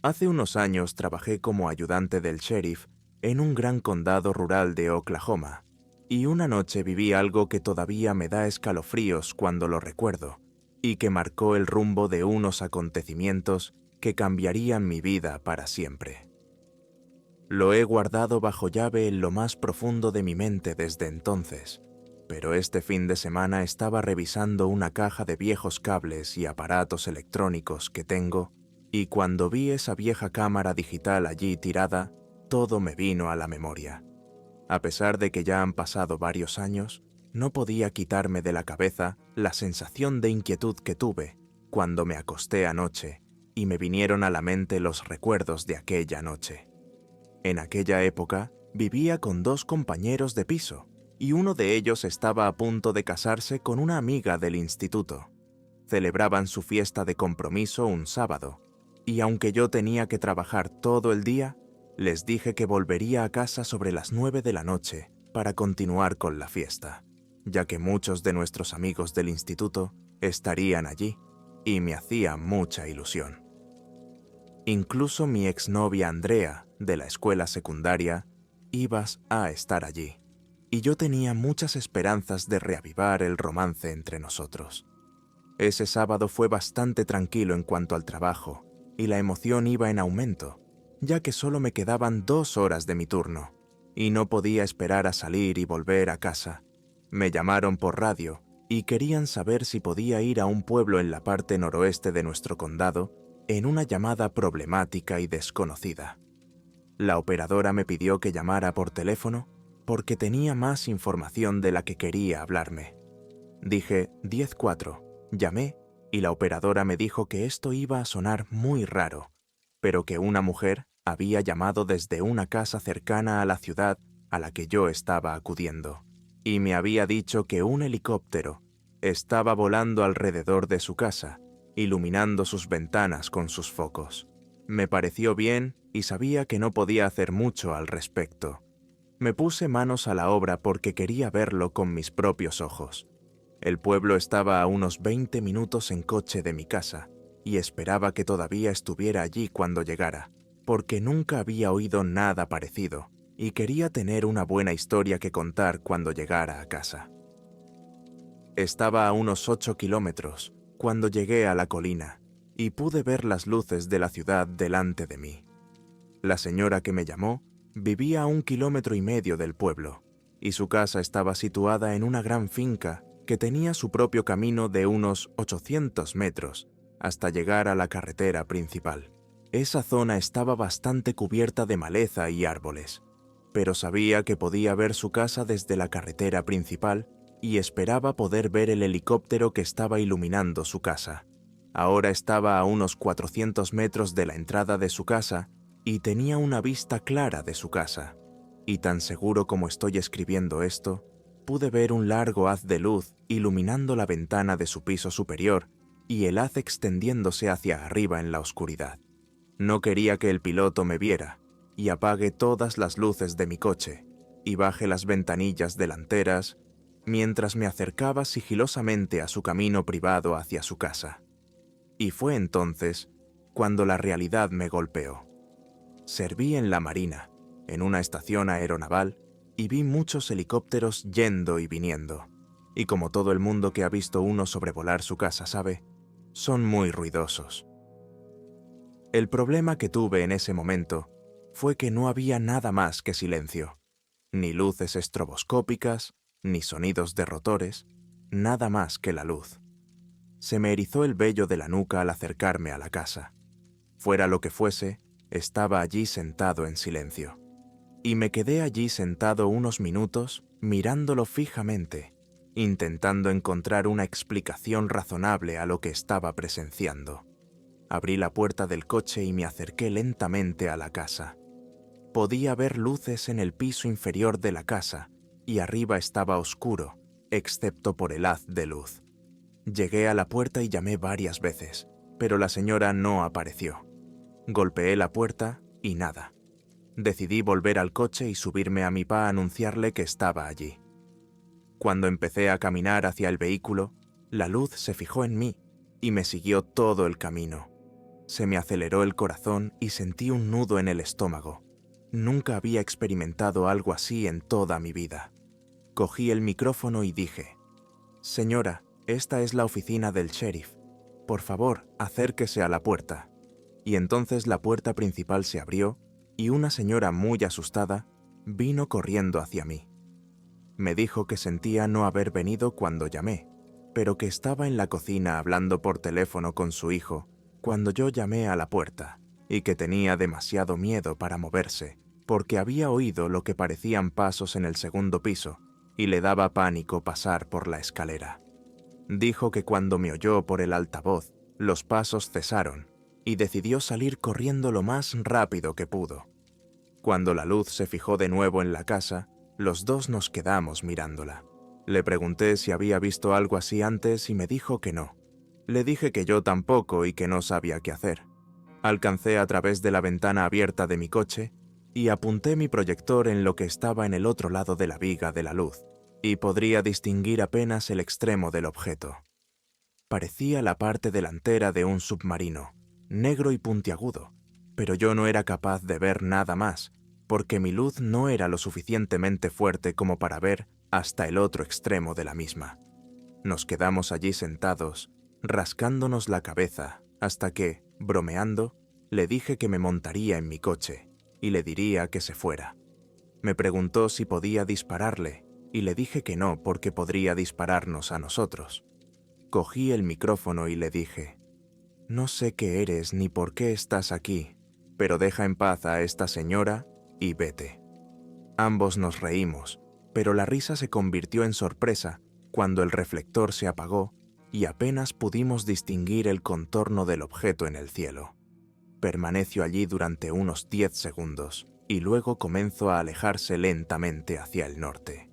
Hace unos años trabajé como ayudante del sheriff en un gran condado rural de Oklahoma, y una noche viví algo que todavía me da escalofríos cuando lo recuerdo, y que marcó el rumbo de unos acontecimientos que cambiarían mi vida para siempre. Lo he guardado bajo llave en lo más profundo de mi mente desde entonces, pero este fin de semana estaba revisando una caja de viejos cables y aparatos electrónicos que tengo, y cuando vi esa vieja cámara digital allí tirada, todo me vino a la memoria. A pesar de que ya han pasado varios años, no podía quitarme de la cabeza la sensación de inquietud que tuve cuando me acosté anoche y me vinieron a la mente los recuerdos de aquella noche. En aquella época vivía con dos compañeros de piso y uno de ellos estaba a punto de casarse con una amiga del instituto. Celebraban su fiesta de compromiso un sábado, y aunque yo tenía que trabajar todo el día, les dije que volvería a casa sobre las 9 de la noche para continuar con la fiesta, ya que muchos de nuestros amigos del instituto estarían allí, y me hacía mucha ilusión. Incluso mi exnovia Andrea, de la escuela secundaria, ibas a estar allí, y yo tenía muchas esperanzas de reavivar el romance entre nosotros. Ese sábado fue bastante tranquilo en cuanto al trabajo, y la emoción iba en aumento, ya que solo me quedaban 2 horas de mi turno, y no podía esperar a salir y volver a casa. Me llamaron por radio, y querían saber si podía ir a un pueblo en la parte noroeste de nuestro condado en una llamada problemática y desconocida. La operadora me pidió que llamara por teléfono porque tenía más información de la que quería hablarme. Dije 10-4, llamé y la operadora me dijo que esto iba a sonar muy raro, pero que una mujer había llamado desde una casa cercana a la ciudad a la que yo estaba acudiendo, y me había dicho que un helicóptero estaba volando alrededor de su casa, iluminando sus ventanas con sus focos. Me pareció bien y sabía que no podía hacer mucho al respecto. Me puse manos a la obra porque quería verlo con mis propios ojos. El pueblo estaba a unos 20 minutos en coche de mi casa, y esperaba que todavía estuviera allí cuando llegara, porque nunca había oído nada parecido, y quería tener una buena historia que contar cuando llegara a casa. Estaba a unos 8 kilómetros cuando llegué a la colina, y pude ver las luces de la ciudad delante de mí. La señora que me llamó vivía a 1,5 kilómetros del pueblo, y su casa estaba situada en una gran finca que tenía su propio camino de unos 800 metros hasta llegar a la carretera principal. Esa zona estaba bastante cubierta de maleza y árboles, pero sabía que podía ver su casa desde la carretera principal y esperaba poder ver el helicóptero que estaba iluminando su casa. Ahora estaba a unos 400 metros de la entrada de su casa y tenía una vista clara de su casa. Y tan seguro como estoy escribiendo esto, pude ver un largo haz de luz iluminando la ventana de su piso superior y el haz extendiéndose hacia arriba en la oscuridad. No quería que el piloto me viera, y apagué todas las luces de mi coche y bajé las ventanillas delanteras mientras me acercaba sigilosamente a su camino privado hacia su casa. Y fue entonces cuando la realidad me golpeó. Serví en la Marina, en una estación aeronaval, y vi muchos helicópteros yendo y viniendo. Y como todo el mundo que ha visto uno sobrevolar su casa sabe, son muy ruidosos. El problema que tuve en ese momento fue que no había nada más que silencio, ni luces estroboscópicas, ni sonidos de rotores, nada más que la luz. Se me erizó el vello de la nuca al acercarme a la casa. Fuera lo que fuese, estaba allí sentado en silencio. Y me quedé allí sentado unos minutos mirándolo fijamente, intentando encontrar una explicación razonable a lo que estaba presenciando. Abrí la puerta del coche y me acerqué lentamente a la casa. Podía ver luces en el piso inferior de la casa y arriba estaba oscuro, excepto por el haz de luz. Llegué a la puerta y llamé varias veces, pero la señora no apareció. Golpeé la puerta y nada. Decidí volver al coche y subirme a mi pa a anunciarle que estaba allí. Cuando empecé a caminar hacia el vehículo, la luz se fijó en mí y me siguió todo el camino. Se me aceleró el corazón y sentí un nudo en el estómago. Nunca había experimentado algo así en toda mi vida. Cogí el micrófono y dije: «Señora, esta es la oficina del sheriff. Por favor, acérquese a la puerta». Y entonces la puerta principal se abrió y una señora muy asustada vino corriendo hacia mí. Me dijo que sentía no haber venido cuando llamé, pero que estaba en la cocina hablando por teléfono con su hijo cuando yo llamé a la puerta, y que tenía demasiado miedo para moverse, porque había oído lo que parecían pasos en el segundo piso, y le daba pánico pasar por la escalera. Dijo que cuando me oyó por el altavoz, los pasos cesaron, y decidió salir corriendo lo más rápido que pudo. Cuando la luz se fijó de nuevo en la casa, los dos nos quedamos mirándola. Le pregunté si había visto algo así antes y me dijo que no. Le dije que yo tampoco y que no sabía qué hacer. Alcancé a través de la ventana abierta de mi coche y apunté mi proyector en lo que estaba en el otro lado de la viga de la luz, y podría distinguir apenas el extremo del objeto. Parecía la parte delantera de un submarino, negro y puntiagudo, pero yo no era capaz de ver nada más, porque mi luz no era lo suficientemente fuerte como para ver hasta el otro extremo de la misma. Nos quedamos allí sentados, rascándonos la cabeza, hasta que, bromeando, le dije que me montaría en mi coche y le diría que se fuera. Me preguntó si podía dispararle y le dije que no, porque podría dispararnos a nosotros. Cogí el micrófono y le dije: «No sé qué eres ni por qué estás aquí, pero deja en paz a esta señora y vete». Ambos nos reímos, pero la risa se convirtió en sorpresa cuando el reflector se apagó y apenas pudimos distinguir el contorno del objeto en el cielo. Permaneció allí durante unos 10 segundos y luego comenzó a alejarse lentamente hacia el norte.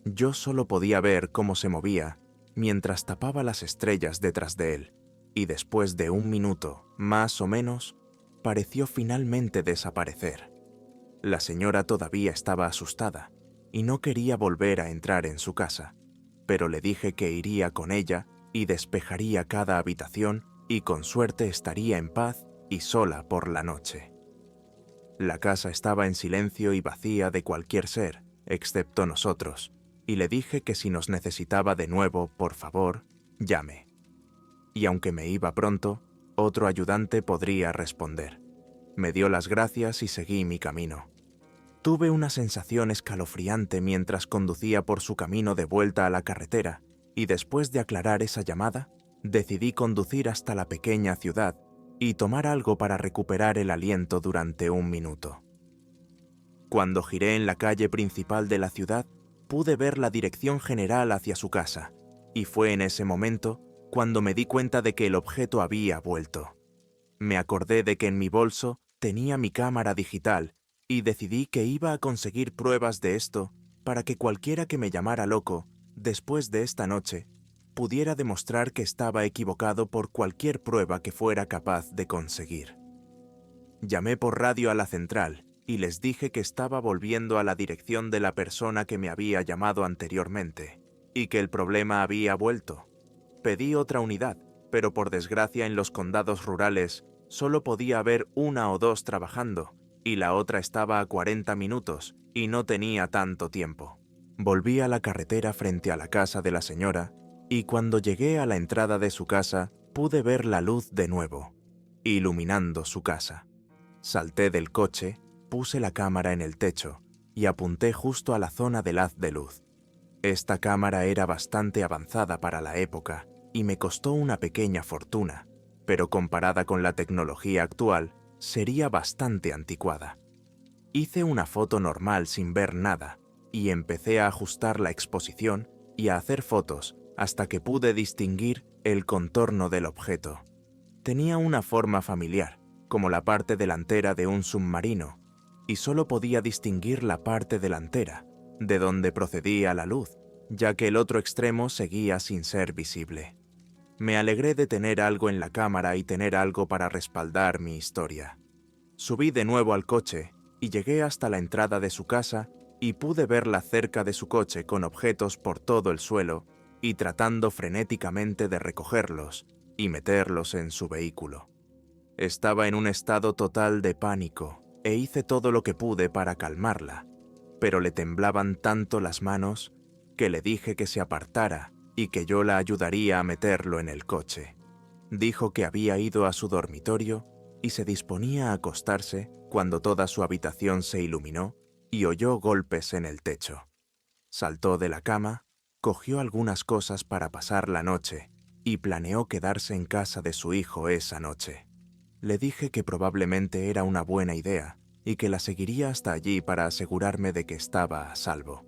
Yo solo podía ver cómo se movía mientras tapaba las estrellas detrás de él, y después de 1 minuto, más o menos, pareció finalmente desaparecer. La señora todavía estaba asustada y no quería volver a entrar en su casa, pero le dije que iría con ella y despejaría cada habitación y con suerte estaría en paz y sola por la noche. La casa estaba en silencio y vacía de cualquier ser, excepto nosotros, y le dije que si nos necesitaba de nuevo, por favor, llame. Y aunque me iba pronto, otro ayudante podría responder. Me dio las gracias y seguí mi camino. Tuve una sensación escalofriante mientras conducía por su camino de vuelta a la carretera, y después de aclarar esa llamada, decidí conducir hasta la pequeña ciudad y tomar algo para recuperar el aliento durante 1 minuto. Cuando giré en la calle principal de la ciudad, pude ver la dirección general hacia su casa, y fue en ese momento cuando me di cuenta de que el objeto había vuelto. Me acordé de que en mi bolso tenía mi cámara digital y decidí que iba a conseguir pruebas de esto para que cualquiera que me llamara loco, después de esta noche, pudiera demostrar que estaba equivocado por cualquier prueba que fuera capaz de conseguir. Llamé por radio a la central y les dije que estaba volviendo a la dirección de la persona que me había llamado anteriormente y que el problema había vuelto. Pedí otra unidad, pero por desgracia en los condados rurales solo podía haber 1 o 2 trabajando, y la otra estaba a 40 minutos y no tenía tanto tiempo. Volví a la carretera frente a la casa de la señora, y cuando llegué a la entrada de su casa pude ver la luz de nuevo, iluminando su casa. Salté del coche, puse la cámara en el techo y apunté justo a la zona del haz de luz. Esta cámara era bastante avanzada para la época y me costó una pequeña fortuna, pero comparada con la tecnología actual, sería bastante anticuada. Hice una foto normal sin ver nada y empecé a ajustar la exposición y a hacer fotos hasta que pude distinguir el contorno del objeto. Tenía una forma familiar, como la parte delantera de un submarino, y solo podía distinguir la parte delantera, de donde procedía la luz, ya que el otro extremo seguía sin ser visible. Me alegré de tener algo en la cámara y tener algo para respaldar mi historia. Subí de nuevo al coche y llegué hasta la entrada de su casa y pude verla cerca de su coche con objetos por todo el suelo y tratando frenéticamente de recogerlos y meterlos en su vehículo. Estaba en un estado total de pánico e hice todo lo que pude para calmarla, pero le temblaban tanto las manos que le dije que se apartara y que yo la ayudaría a meterlo en el coche. Dijo que había ido a su dormitorio y se disponía a acostarse cuando toda su habitación se iluminó y oyó golpes en el techo. Saltó de la cama, cogió algunas cosas para pasar la noche y planeó quedarse en casa de su hijo esa noche. Le dije que probablemente era una buena idea y que la seguiría hasta allí para asegurarme de que estaba a salvo.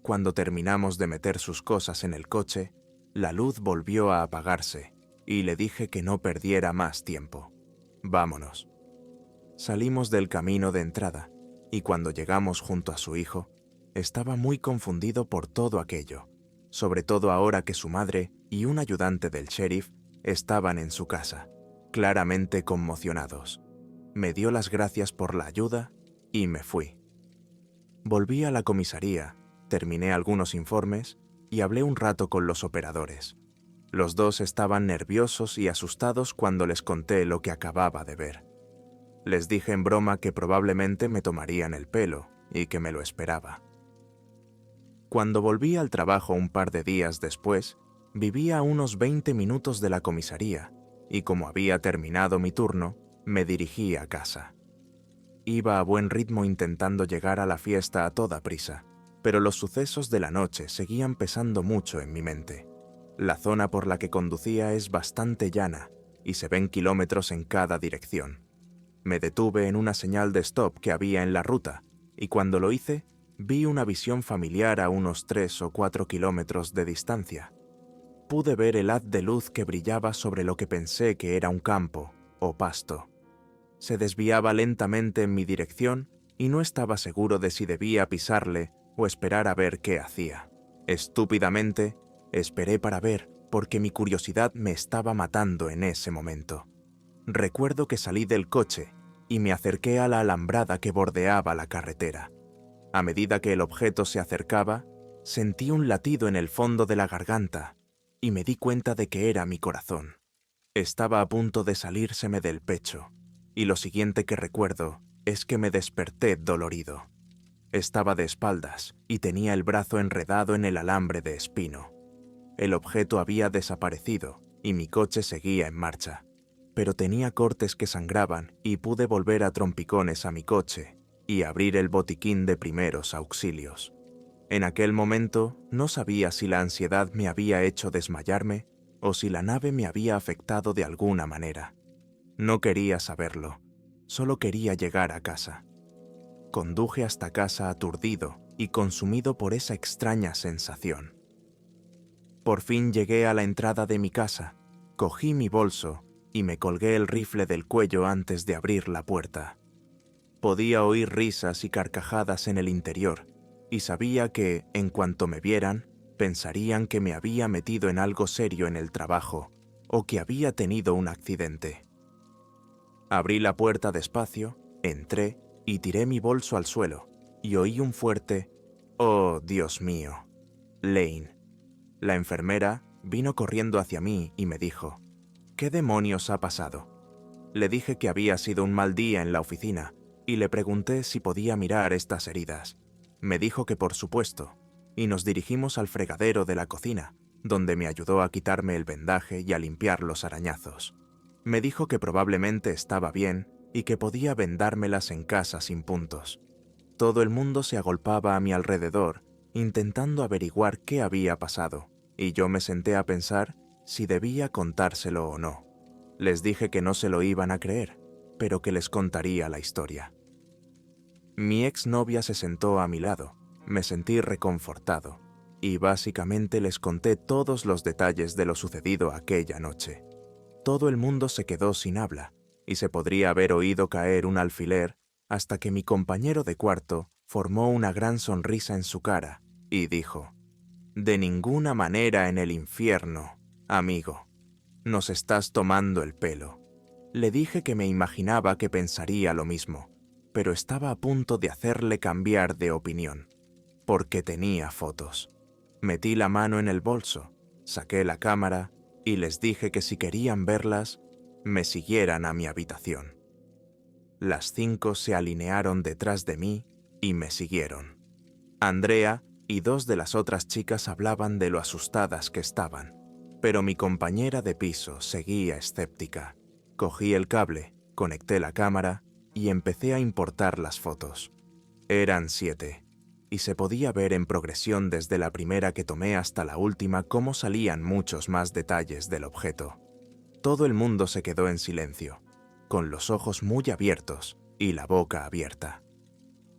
Cuando terminamos de meter sus cosas en el coche, la luz volvió a apagarse y le dije que no perdiera más tiempo. Vámonos. Salimos del camino de entrada y cuando llegamos junto a su hijo, estaba muy confundido por todo aquello, sobre todo ahora que su madre y un ayudante del sheriff estaban en su casa, claramente conmocionados. Me dio las gracias por la ayuda y me fui. Volví a la comisaría, terminé algunos informes y hablé un rato con los operadores. Los dos estaban nerviosos y asustados cuando les conté lo que acababa de ver. Les dije en broma que probablemente me tomarían el pelo y que me lo esperaba. Cuando volví al trabajo un par de días después, vivía a unos 20 minutos de la comisaría y como había terminado mi turno, me dirigí a casa. Iba a buen ritmo intentando llegar a la fiesta a toda prisa, pero los sucesos de la noche seguían pesando mucho en mi mente. La zona por la que conducía es bastante llana y se ven kilómetros en cada dirección. Me detuve en una señal de stop que había en la ruta y cuando lo hice, vi una visión familiar a unos 3 o 4 kilómetros de distancia. Pude ver el haz de luz que brillaba sobre lo que pensé que era un campo o pasto. Se desviaba lentamente en mi dirección y no estaba seguro de si debía pisarle o esperar a ver qué hacía. Estúpidamente, esperé para ver porque mi curiosidad me estaba matando en ese momento. Recuerdo que salí del coche y me acerqué a la alambrada que bordeaba la carretera. A medida que el objeto se acercaba, sentí un latido en el fondo de la garganta y me di cuenta de que era mi corazón. Estaba a punto de salírseme del pecho, y lo siguiente que recuerdo es que me desperté dolorido. Estaba de espaldas y tenía el brazo enredado en el alambre de espino. El objeto había desaparecido y mi coche seguía en marcha, pero tenía cortes que sangraban y pude volver a trompicones a mi coche y abrir el botiquín de primeros auxilios. En aquel momento no sabía si la ansiedad me había hecho desmayarme o si la nave me había afectado de alguna manera. No quería saberlo, solo quería llegar a casa. Conduje hasta casa aturdido y consumido por esa extraña sensación. Por fin llegué a la entrada de mi casa, cogí mi bolso y me colgué el rifle del cuello antes de abrir la puerta. Podía oír risas y carcajadas en el interior, y sabía que, en cuanto me vieran, pensarían que me había metido en algo serio en el trabajo o que había tenido un accidente. Abrí la puerta despacio, entré y tiré mi bolso al suelo, y oí un fuerte «Oh, Dios mío, Lane». La enfermera vino corriendo hacia mí y me dijo «¿Qué demonios ha pasado?». Le dije que había sido un mal día en la oficina y le pregunté si podía mirar estas heridas. Me dijo que por supuesto, y nos dirigimos al fregadero de la cocina, donde me ayudó a quitarme el vendaje y a limpiar los arañazos. Me dijo que probablemente estaba bien y que podía vendármelas en casa sin puntos. Todo el mundo se agolpaba a mi alrededor, intentando averiguar qué había pasado, y yo me senté a pensar si debía contárselo o no. Les dije que no se lo iban a creer, pero que les contaría la historia. Mi exnovia se sentó a mi lado, me sentí reconfortado, y básicamente les conté todos los detalles de lo sucedido aquella noche. Todo el mundo se quedó sin habla, y se podría haber oído caer un alfiler hasta que mi compañero de cuarto formó una gran sonrisa en su cara y dijo: «De ninguna manera en el infierno, amigo. Nos estás tomando el pelo». Le dije que me imaginaba que pensaría lo mismo, pero estaba a punto de hacerle cambiar de opinión, porque tenía fotos. Metí la mano en el bolso, saqué la cámara y les dije que si querían verlas, me siguieran a mi habitación. Las 5 se alinearon detrás de mí y me siguieron. Andrea y 2 de las otras chicas hablaban de lo asustadas que estaban, pero mi compañera de piso seguía escéptica. Cogí el cable, conecté la cámara y empecé a importar las fotos. Eran 7, y se podía ver en progresión desde la primera que tomé hasta la última cómo salían muchos más detalles del objeto. Todo el mundo se quedó en silencio, con los ojos muy abiertos y la boca abierta.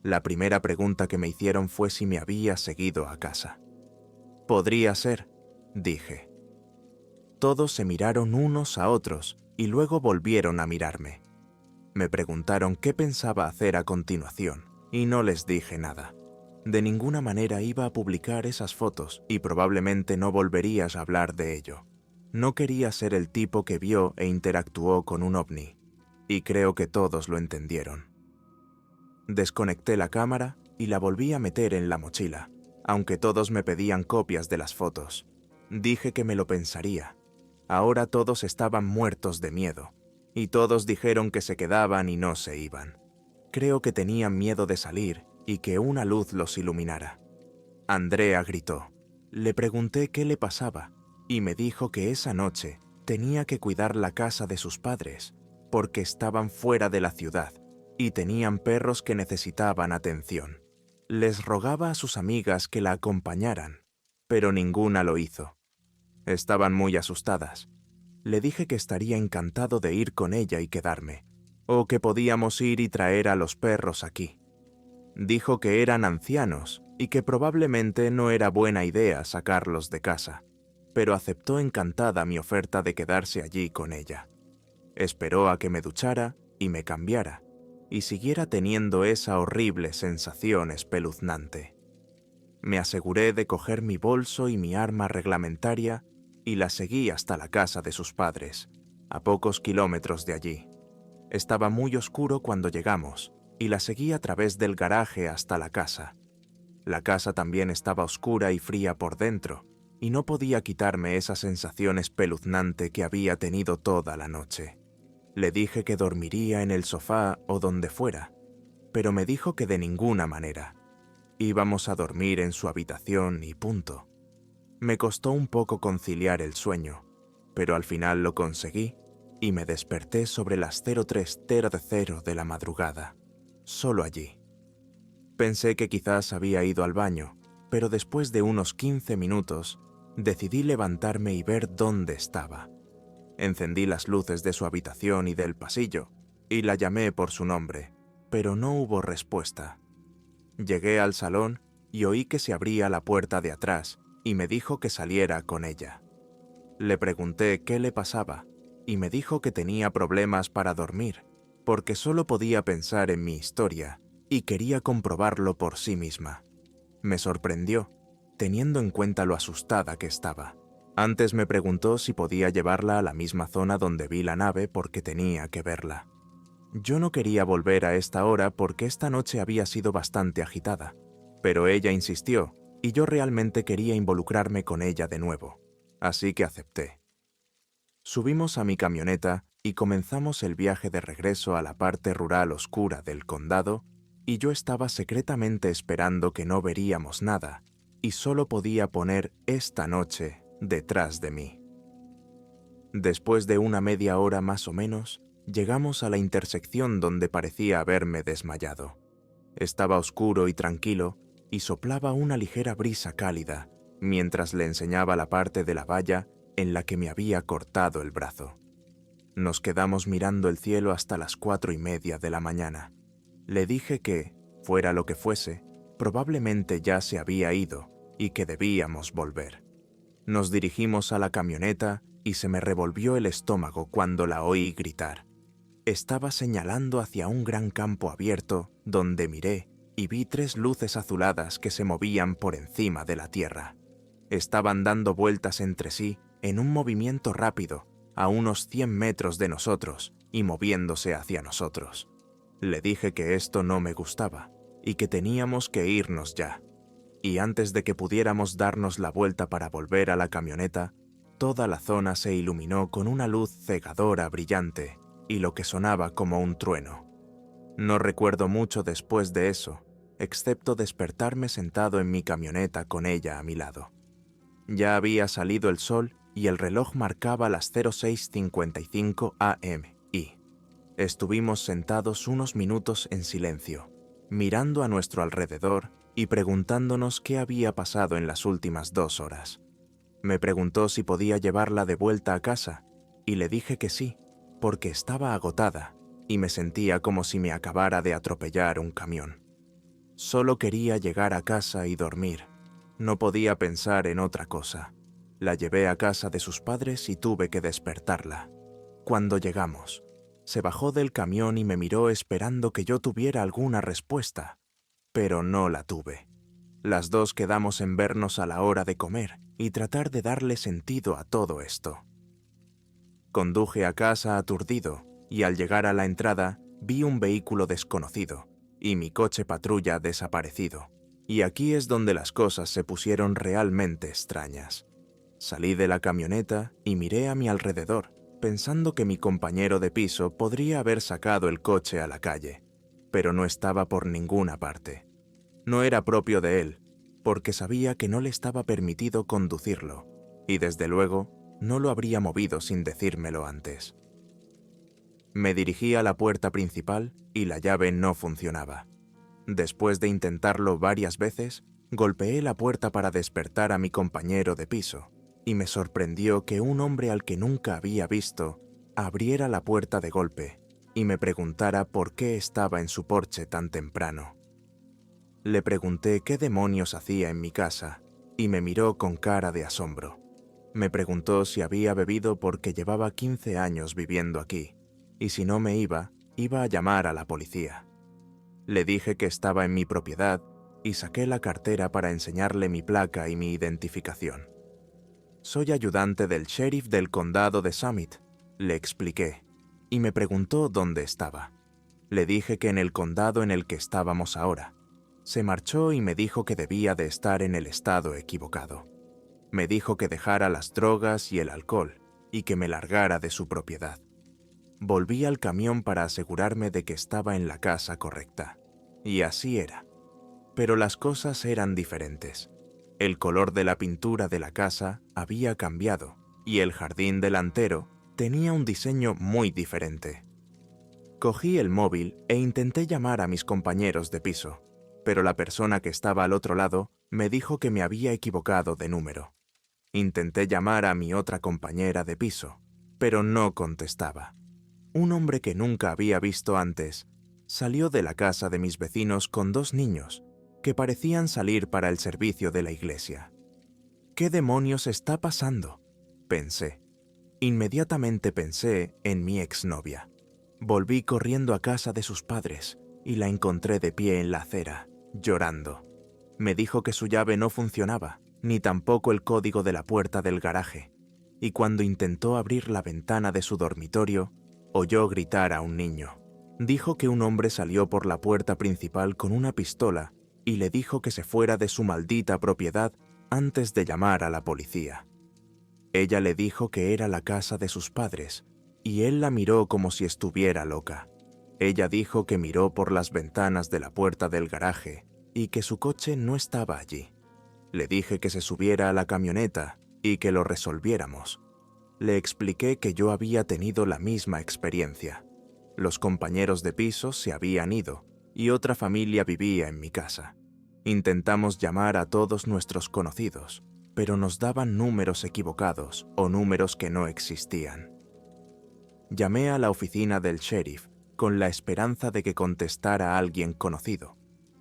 La primera pregunta que me hicieron fue si me había seguido a casa. «Podría ser», dije. Todos se miraron unos a otros y luego volvieron a mirarme. Me preguntaron qué pensaba hacer a continuación y no les dije nada. De ninguna manera iba a publicar esas fotos y probablemente no volverías a hablar de ello. No quería ser el tipo que vio e interactuó con un ovni, y creo que todos lo entendieron. Desconecté la cámara y la volví a meter en la mochila, aunque todos me pedían copias de las fotos. Dije que me lo pensaría. Ahora todos estaban muertos de miedo, y todos dijeron que se quedaban y no se iban. Creo que tenían miedo de salir y que una luz los iluminara. Andrea gritó. Le pregunté qué le pasaba, y me dijo que esa noche tenía que cuidar la casa de sus padres, porque estaban fuera de la ciudad y tenían perros que necesitaban atención. Les rogaba a sus amigas que la acompañaran, pero ninguna lo hizo. Estaban muy asustadas. Le dije que estaría encantado de ir con ella y quedarme, o que podíamos ir y traer a los perros aquí. Dijo que eran ancianos y que probablemente no era buena idea sacarlos de casa, pero aceptó encantada mi oferta de quedarse allí con ella. Esperó a que me duchara y me cambiara, y siguiera teniendo esa horrible sensación espeluznante. Me aseguré de coger mi bolso y mi arma reglamentaria y la seguí hasta la casa de sus padres, a pocos kilómetros de allí. Estaba muy oscuro cuando llegamos, y la seguí a través del garaje hasta la casa. La casa también estaba oscura y fría por dentro, y no podía quitarme esa sensación espeluznante que había tenido toda la noche. Le dije que dormiría en el sofá o donde fuera, pero me dijo que de ninguna manera. Íbamos a dormir en su habitación y punto. Me costó un poco conciliar el sueño, pero al final lo conseguí y me desperté sobre las 03:00 de la madrugada, solo allí. Pensé que quizás había ido al baño, pero después de unos 15 minutos decidí levantarme y ver dónde estaba. Encendí las luces de su habitación y del pasillo, y la llamé por su nombre, pero no hubo respuesta. Llegué al salón y oí que se abría la puerta de atrás y me dijo que saliera con ella. Le pregunté qué le pasaba y me dijo que tenía problemas para dormir, porque solo podía pensar en mi historia y quería comprobarlo por sí misma. Me sorprendió, teniendo en cuenta lo asustada que estaba. Antes me preguntó si podía llevarla a la misma zona donde vi la nave porque tenía que verla. Yo no quería volver a esta hora porque esta noche había sido bastante agitada, pero ella insistió y yo realmente quería involucrarme con ella de nuevo, así que acepté. Subimos a mi camioneta y comenzamos el viaje de regreso a la parte rural oscura del condado, y yo estaba secretamente esperando que no veríamos nada y solo podía poner esta noche detrás de mí. Después de una media hora más o menos, llegamos a la intersección donde parecía haberme desmayado. Estaba oscuro y tranquilo y soplaba una ligera brisa cálida mientras le enseñaba la parte de la valla en la que me había cortado el brazo. Nos quedamos mirando el cielo hasta las 4:30 de la mañana. Le dije que, fuera lo que fuese, probablemente ya se había ido y que debíamos volver. Nos dirigimos a la camioneta y se me revolvió el estómago cuando la oí gritar. Estaba señalando hacia un gran campo abierto donde miré y vi 3 luces azuladas que se movían por encima de la tierra. Estaban dando vueltas entre sí en un movimiento rápido a unos 100 metros de nosotros y moviéndose hacia nosotros. Le dije que esto no me gustaba y que teníamos que irnos ya. Y antes de que pudiéramos darnos la vuelta para volver a la camioneta, toda la zona se iluminó con una luz cegadora brillante y lo que sonaba como un trueno. No recuerdo mucho después de eso, excepto despertarme sentado en mi camioneta con ella a mi lado. Ya había salido el sol y el reloj marcaba las 06:55 am y estuvimos sentados unos minutos en silencio, mirando a nuestro alrededor y preguntándonos qué había pasado en las últimas 2 horas. Me preguntó si podía llevarla de vuelta a casa y le dije que sí, porque estaba agotada y me sentía como si me acabara de atropellar un camión. Solo quería llegar a casa y dormir. No podía pensar en otra cosa. La llevé a casa de sus padres y tuve que despertarla. Cuando llegamos, se bajó del camión y me miró esperando que yo tuviera alguna respuesta, pero no la tuve. Las dos quedamos en vernos a la hora de comer y tratar de darle sentido a todo esto. Conduje a casa aturdido y al llegar a la entrada vi un vehículo desconocido y mi coche patrulla desaparecido. Y aquí es donde las cosas se pusieron realmente extrañas. Salí de la camioneta y miré a mi alrededor, pensando que mi compañero de piso podría haber sacado el coche a la calle, pero no estaba por ninguna parte. No era propio de él, porque sabía que no le estaba permitido conducirlo, y desde luego no lo habría movido sin decírmelo antes. Me dirigí a la puerta principal y la llave no funcionaba. Después de intentarlo varias veces, golpeé la puerta para despertar a mi compañero de piso, y me sorprendió que un hombre al que nunca había visto abriera la puerta de golpe y me preguntara por qué estaba en su porche tan temprano. Le pregunté qué demonios hacía en mi casa y me miró con cara de asombro. Me preguntó si había bebido porque llevaba 15 años viviendo aquí, y si no me iba a llamar a la policía. Le dije que estaba en mi propiedad y saqué la cartera para enseñarle mi placa y mi identificación. Soy ayudante del sheriff del condado de Summit, le expliqué, y me preguntó dónde estaba. Le dije que en el condado en el que estábamos ahora. Se marchó y me dijo que debía de estar en el estado equivocado. Me dijo que dejara las drogas y el alcohol y que me largara de su propiedad. Volví al camión para asegurarme de que estaba en la casa correcta. Y así era. Pero las cosas eran diferentes. El color de la pintura de la casa había cambiado y el jardín delantero tenía un diseño muy diferente. Cogí el móvil e intenté llamar a mis compañeros de piso, pero la persona que estaba al otro lado me dijo que me había equivocado de número. Intenté llamar a mi otra compañera de piso, pero no contestaba. Un hombre que nunca había visto antes salió de la casa de mis vecinos con 2 niños que parecían salir para el servicio de la iglesia. ¿Qué demonios está pasando?, pensé. Inmediatamente pensé en mi exnovia. Volví corriendo a casa de sus padres y la encontré de pie en la acera, llorando. Me dijo que su llave no funcionaba, ni tampoco el código de la puerta del garaje, y cuando intentó abrir la ventana de su dormitorio, oyó gritar a un niño. Dijo que un hombre salió por la puerta principal con una pistola y le dijo que se fuera de su maldita propiedad antes de llamar a la policía. Ella le dijo que era la casa de sus padres, y él la miró como si estuviera loca. Ella dijo que miró por las ventanas de la puerta del garaje y que su coche no estaba allí. Le dije que se subiera a la camioneta y que lo resolviéramos. Le expliqué que yo había tenido la misma experiencia. Los compañeros de piso se habían ido y otra familia vivía en mi casa. Intentamos llamar a todos nuestros conocidos, pero nos daban números equivocados o números que no existían. Llamé a la oficina del sheriff con la esperanza de que contestara alguien conocido,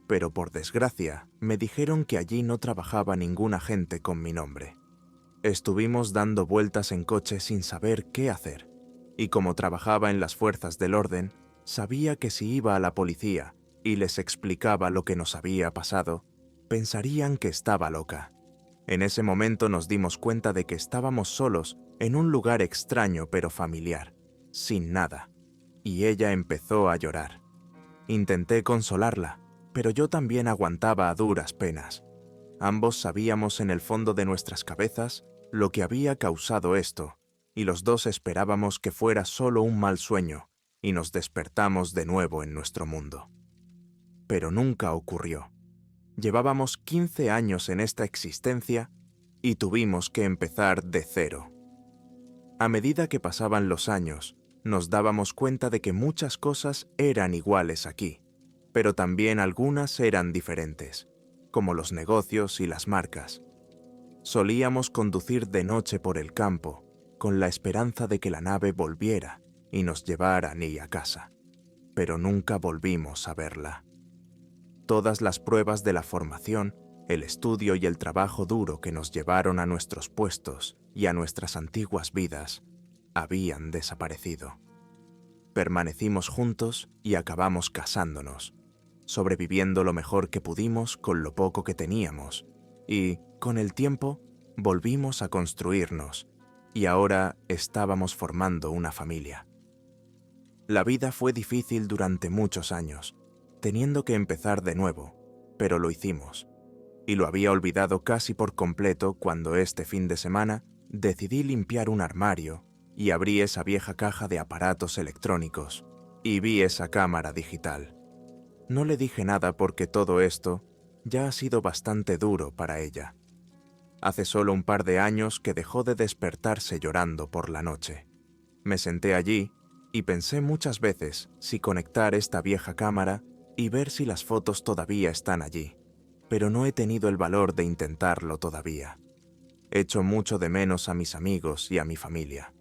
pero por desgracia me dijeron que allí no trabajaba ningún agente con mi nombre. Estuvimos dando vueltas en coche sin saber qué hacer, y como trabajaba en las fuerzas del orden, sabía que si iba a la policía y les explicaba lo que nos había pasado, pensarían que estaba loca. En ese momento nos dimos cuenta de que estábamos solos en un lugar extraño pero familiar, sin nada, y ella empezó a llorar. Intenté consolarla, pero yo también aguantaba a duras penas. Ambos sabíamos en el fondo de nuestras cabezas lo que había causado esto, y los dos esperábamos que fuera solo un mal sueño, y nos despertamos de nuevo en nuestro mundo. Pero nunca ocurrió. Llevábamos 15 años en esta existencia y tuvimos que empezar de cero. A medida que pasaban los años, nos dábamos cuenta de que muchas cosas eran iguales aquí, pero también algunas eran diferentes, como los negocios y las marcas. Solíamos conducir de noche por el campo, con la esperanza de que la nave volviera y nos llevara ni a casa, pero nunca volvimos a verla. Todas las pruebas de la formación, el estudio y el trabajo duro que nos llevaron a nuestros puestos y a nuestras antiguas vidas habían desaparecido. Permanecimos juntos y acabamos casándonos, sobreviviendo lo mejor que pudimos con lo poco que teníamos, y, con el tiempo, volvimos a construirnos, y ahora estábamos formando una familia. La vida fue difícil durante muchos años, teniendo que empezar de nuevo, pero lo hicimos. Y lo había olvidado casi por completo cuando este fin de semana decidí limpiar un armario y abrí esa vieja caja de aparatos electrónicos y vi esa cámara digital. No le dije nada porque todo esto ya ha sido bastante duro para ella. Hace solo un par de años que dejó de despertarse llorando por la noche. Me senté allí y pensé muchas veces si conectar esta vieja cámara y ver si las fotos todavía están allí, pero no he tenido el valor de intentarlo todavía. Echo mucho de menos a mis amigos y a mi familia.